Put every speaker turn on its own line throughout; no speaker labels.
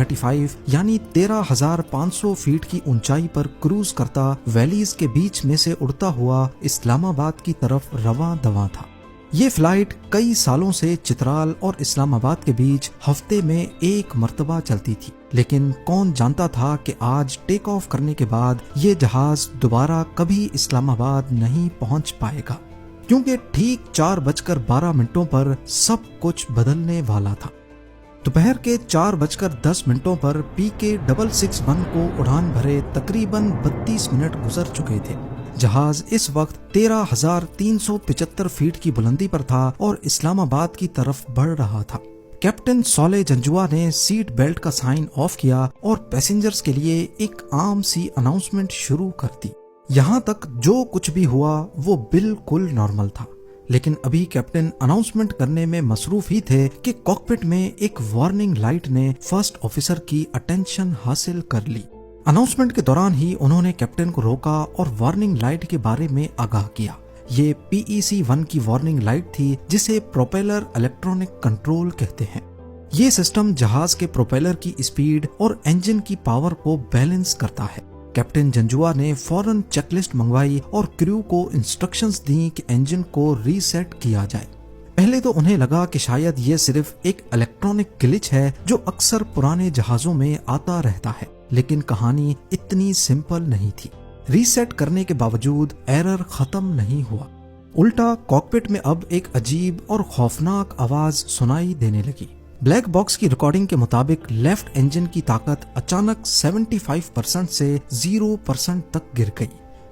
35 यानी 13,500 फीट की ऊंचाई पर क्रूज करता वैलीज के बीच में से उड़ता हुआ इस्लामाबाद की तरफ रवां दवां था। ये फ्लाइट कई सालों से चित्राल और इस्लामाबाद के बीच हफ्ते में एक मर्तबा चलती थी, लेकिन कौन जानता था कि आज टेक ऑफ करने के बाद ये जहाज दोबारा कभी इस्लामाबाद नहीं पहुंच पाएगा, क्योंकि ठीक 4:12 पर सब कुछ बदलने वाला था। दोपहर के 4:10 पर PK 661 को उड़ान भरे तकरीबन 32 मिनट गुजर चुके थे। जहाज इस वक्त 13,375 फीट की बुलंदी पर था और इस्लामाबाद की तरफ बढ़ रहा था। कैप्टन सोले जंजुआ ने सीट बेल्ट का साइन ऑफ किया और पैसेंजर्स के लिए एक आम सी अनाउंसमेंट शुरू कर दी। यहाँ तक जो कुछ भी हुआ वो बिल्कुल नॉर्मल था, लेकिन अभी कैप्टन अनाउंसमेंट करने में मसरूफ ही थे कि कॉकपिट में एक वार्निंग लाइट ने फर्स्ट ऑफिसर की अटेंशन हासिल कर ली। अनाउंसमेंट के दौरान ही उन्होंने कैप्टन को रोका और वार्निंग लाइट के बारे में आगाह किया। ये PEC-1 की वार्निंग लाइट थी, जिसे प्रोपेलर इलेक्ट्रॉनिक कंट्रोल कहते हैं। ये सिस्टम जहाज के प्रोपेलर की स्पीड और इंजन की पावर को बैलेंस करता है। कैप्टन जंजुआ ने फौरन चेकलिस्ट मंगवाई और क्रू को इंस्ट्रक्शंस दी कि इंजन को रीसेट किया जाए। पहले तो उन्हें लगा कि शायद ये सिर्फ एक इलेक्ट्रॉनिक ग्लिच है जो अक्सर पुराने जहाजों में आता रहता है, लेकिन कहानी इतनी सिंपल नहीं थी। रीसेट करने के बावजूद एरर खत्म नहीं हुआ, उल्टा कॉकपिट में अब एक अजीब और खौफनाक आवाज सुनाई देने लगी। ब्लैक बॉक्स की रिकॉर्डिंग के मुताबिक लेफ्ट इंजन की ताकत अचानक 75% से 0% तक गिर गई।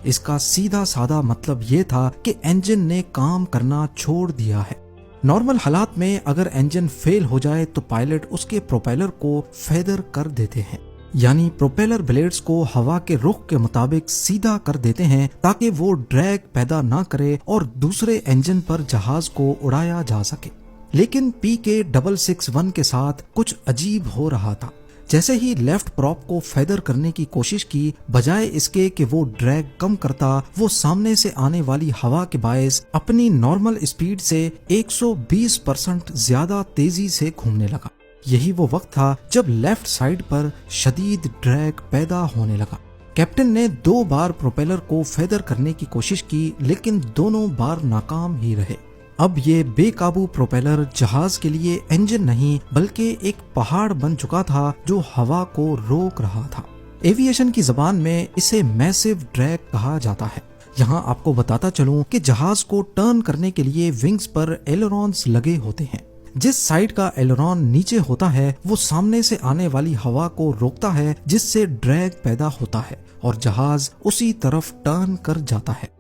इसका सीधा साधा मतलब ये था कि इंजन ने काम करना छोड़ दिया है। नॉर्मल हालात में अगर इंजन फेल हो जाए तो पायलट उसके प्रोपेलर को फेदर कर देते हैं, यानी प्रोपेलर ब्लेड्स को हवा के रुख के मुताबिक सीधा कर देते हैं ताकि वो ड्रैग पैदा ना करे और दूसरे इंजन पर जहाज को उड़ाया जा सके। लेकिन PK 661 के साथ कुछ अजीब हो रहा था। जैसे ही लेफ्ट प्रॉप को फेदर करने की कोशिश की, बजाय इसके कि वो ड्रैग कम करता, वो सामने से आने वाली हवा के बायस अपनी नॉर्मल स्पीड से 120% ज्यादा तेजी से घूमने लगा। यही वो वक्त था जब लेफ्ट साइड पर शदीद ड्रैग पैदा होने लगा। कैप्टन ने 2 बार प्रोपेलर को फेदर करने की कोशिश की, लेकिन दोनों बार नाकाम ही रहे। अब ये बेकाबू प्रोपेलर जहाज के लिए इंजन नहीं बल्कि एक पहाड़ बन चुका था जो हवा को रोक रहा था। एविएशन की जबान में इसे मैसिव ड्रैग कहा जाता है। यहाँ आपको बताता चलूं कि जहाज को टर्न करने के लिए विंग्स पर एलरॉन्स लगे होते हैं। जिस साइड का एलरॉन नीचे होता है वो सामने से आने वाली हवा को रोकता है, जिससे ड्रैग पैदा होता है और जहाज उसी तरफ टर्न कर जाता है।